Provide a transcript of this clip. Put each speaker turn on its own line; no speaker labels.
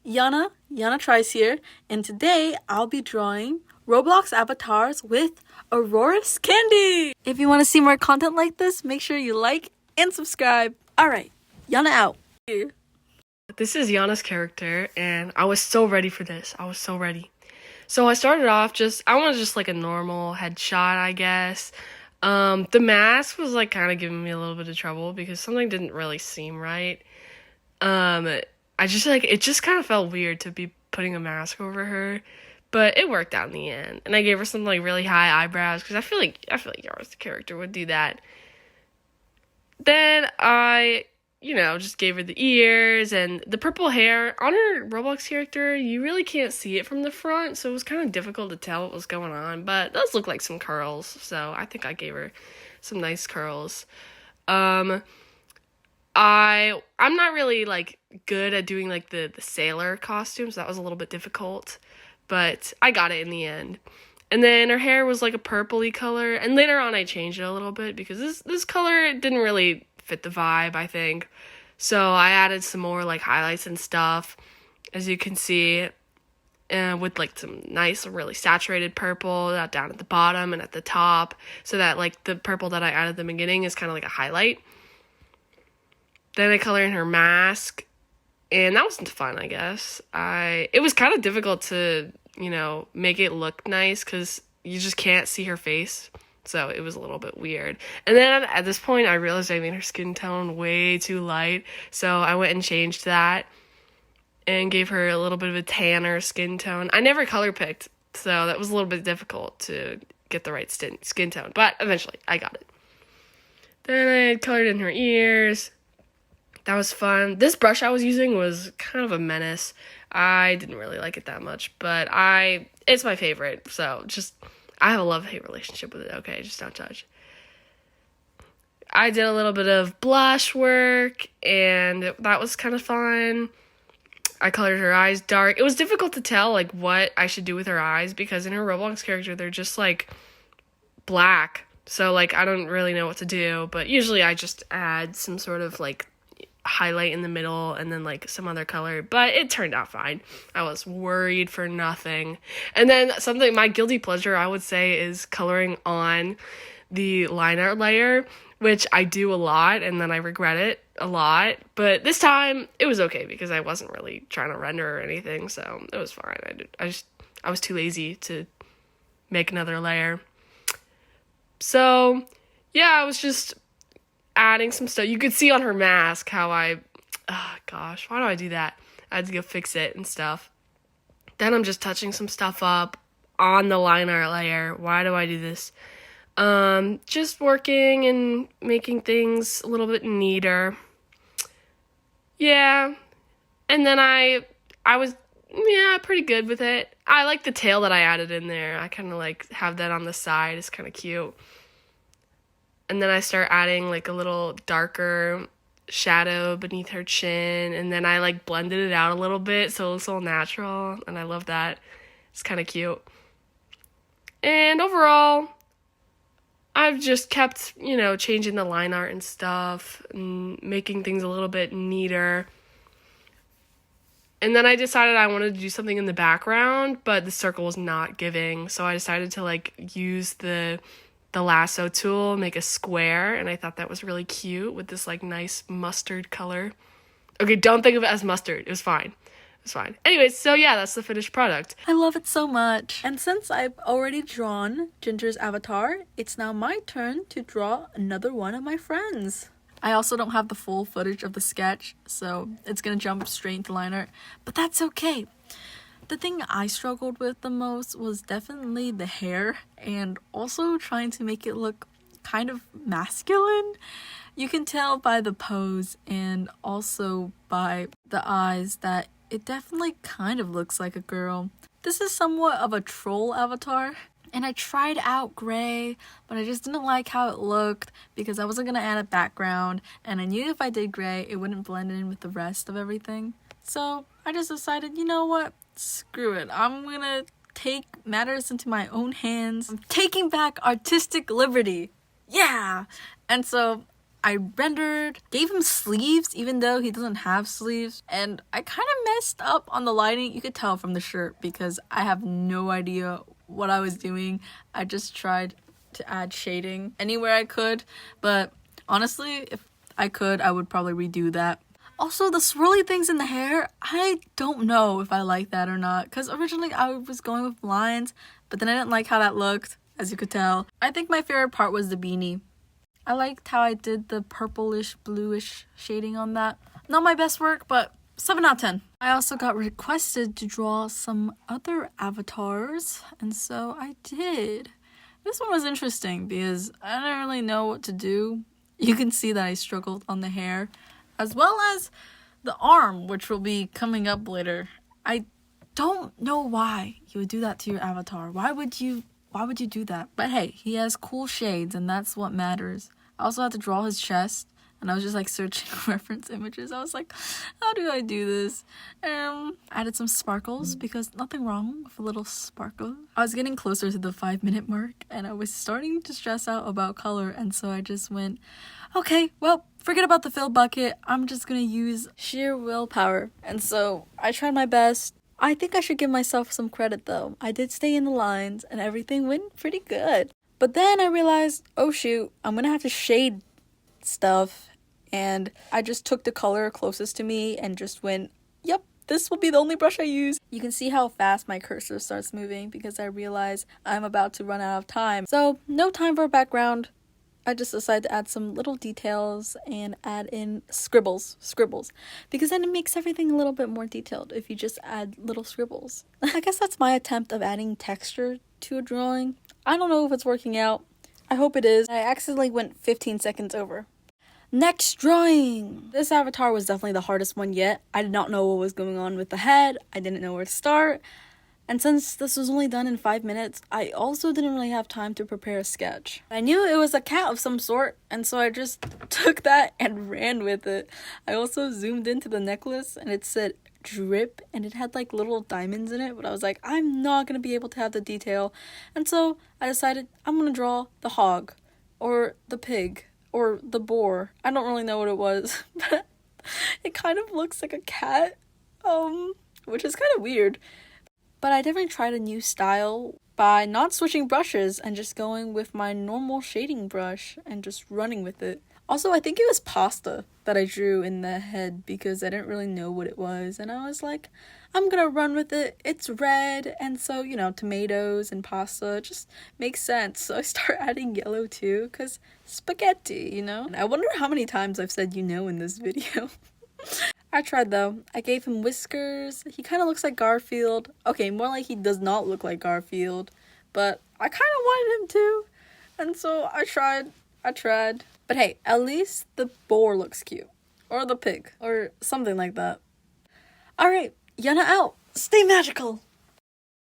YannaTryz here, and today I'll be drawing Roblox avatars with AurisCandy. If you want to see more content like this, make sure you like and subscribe. Alright, Yanna out.
This is Yanna's character, and I was so ready for this. I was so ready. So I started off I wanted just like a normal headshot, I guess. The mask was like kind of giving me a little bit of trouble because something didn't really seem right. I just it just kind of felt weird to be putting a mask over her, but it worked out in the end. And I gave her some like really high eyebrows because I feel like Yara's character would do that. Then I, just gave her the ears and the purple hair. On her Roblox character, you really can't see it from the front, so it was kind of difficult to tell what was going on, but it does look like some curls, so I think I gave her some nice curls. I'm not really like good at doing like the sailor costumes. That was a little bit difficult, but I got it in the end. And then her hair was like a purpley color, and later on I changed it a little bit because this color didn't really fit the vibe, I think. So I added some more like highlights and stuff, as you can see, with like some nice really saturated purple down at the bottom and at the top, so that like the purple that I added at the beginning is kind of like a highlight. Then I colored in her mask, and that wasn't fun, I guess. It was kind of difficult to, make it look nice because you just can't see her face. So it was a little bit weird. And then at this point, I realized I made her skin tone way too light. So I went and changed that and gave her a little bit of a tanner skin tone. I never color picked, so that was a little bit difficult to get the right skin tone. But eventually, I got it. Then I colored in her ears. That was fun. This brush I was using was kind of a menace. I didn't really like it that much, but it's my favorite. So I have a love-hate relationship with it. Okay, just don't judge. I did a little bit of blush work, and that was kind of fun. I colored her eyes dark. It was difficult to tell like what I should do with her eyes because in her Roblox character, they're just like black. So like I don't really know what to do, but usually I just add some sort of like highlight in the middle and then like some other color, but it turned out fine. I was worried for nothing. And then my guilty pleasure I would say is coloring on the line art layer, which I do a lot and then I regret it a lot, but this time it was okay because I wasn't really trying to render or anything, so it was fine. I was too lazy to make another layer. So yeah, I was just adding some stuff. You could see on her mask how why do I do that? I had to go fix it and stuff. Then I'm just touching some stuff up on the line art layer. Why do I do this? Just working and making things a little bit neater. Yeah. And then I was pretty good with it. I like the tail that I added in there. I kind of like have that on the side. It's kind of cute. And then I start adding like a little darker shadow beneath her chin. And then I like blended it out a little bit so it looks all natural. And I love that. It's kind of cute. And overall, I've just kept, changing the line art and stuff and making things a little bit neater. And then I decided I wanted to do something in the background, but the circle was not giving. So I decided to like use the lasso tool, make a square, and I thought that was really cute with this like nice mustard color. Okay, don't think of it as mustard. It was fine. It's fine. Anyways, so yeah, that's the finished product.
I love it so much. And since I've already drawn Ginger's avatar, it's now my turn to draw another one of my friends. I also don't have the full footage of the sketch, so it's gonna jump straight into line art, but that's okay. The thing I struggled with the most was definitely the hair and also trying to make it look kind of masculine. You can tell by the pose and also by the eyes that it definitely kind of looks like a girl. This is somewhat of a troll avatar, and I tried out gray, but I just didn't like how it looked because I wasn't gonna add a background, and I knew if I did gray, it wouldn't blend in with the rest of everything. So I just decided, you know what? Screw it. I'm gonna take matters into my own hands. I'm taking back artistic liberty. Yeah! And so I rendered, gave him sleeves even though he doesn't have sleeves, and I kind of messed up on the lighting. You could tell from the shirt because I have no idea what I was doing. I just tried to add shading anywhere I could, but honestly, if I could, I would probably redo that. Also, the swirly things in the hair, I don't know if I like that or not, because originally I was going with lines, but then I didn't like how that looked, as you could tell. I think my favorite part was the beanie. I liked how I did the purplish, bluish shading on that. Not my best work, but 7 out of 10. I also got requested to draw some other avatars, and so I did. This one was interesting because I didn't really know what to do. You can see that I struggled on the hair, as well as the arm, which will be coming up later. I don't know why you would do that to your avatar. Why would you do that? But hey, he has cool shades, and that's what matters. I also had to draw his chest, and I was just like searching reference images. I was like, how do I do this? Added some sparkles because nothing wrong with a little sparkle. I was getting closer to the 5-minute mark, and I was starting to stress out about color, and so I just went, okay, well, forget about the fill bucket. I'm just gonna use sheer willpower. And so I tried my best. I think I should give myself some credit though. I did stay in the lines and everything went pretty good. But then I realized, oh shoot, I'm gonna have to shade stuff. And I just took the color closest to me and just went, yep, this will be the only brush I use. You can see how fast my cursor starts moving because I realize I'm about to run out of time. So no time for a background. I just decided to add some little details and add in scribbles, because then it makes everything a little bit more detailed if you just add little scribbles. I guess that's my attempt of adding texture to a drawing. I don't know if it's working out. I hope it is. I accidentally went 15 seconds over. Next drawing! This avatar was definitely the hardest one yet. I did not know what was going on with the head. I didn't know where to start. And since this was only done in 5 minutes, I also didn't really have time to prepare a sketch. I knew it was a cat of some sort, and so I just took that and ran with it. I also zoomed into the necklace, and it said drip, and it had like little diamonds in it, but I was like, I'm not gonna be able to have the detail. And so I decided I'm gonna draw the hog, or the pig, or the boar. I don't really know what it was, but it kind of looks like a cat, which is kind of weird. But I definitely tried a new style by not switching brushes and just going with my normal shading brush and just running with it. Also, I think it was pasta that I drew in the head because I didn't really know what it was. And I was like, I'm gonna run with it. It's red. And so, you know, tomatoes and pasta just makes sense. So I start adding yellow too because spaghetti, you know? And I wonder how many times I've said in this video. I tried though. I gave him whiskers. He kind of looks like Garfield. Okay, more like he does not look like Garfield. But I kind of wanted him to. And so I tried. But hey, at least the boar looks cute. Or the pig. Or something like that. Alright, Yanna out. Stay magical.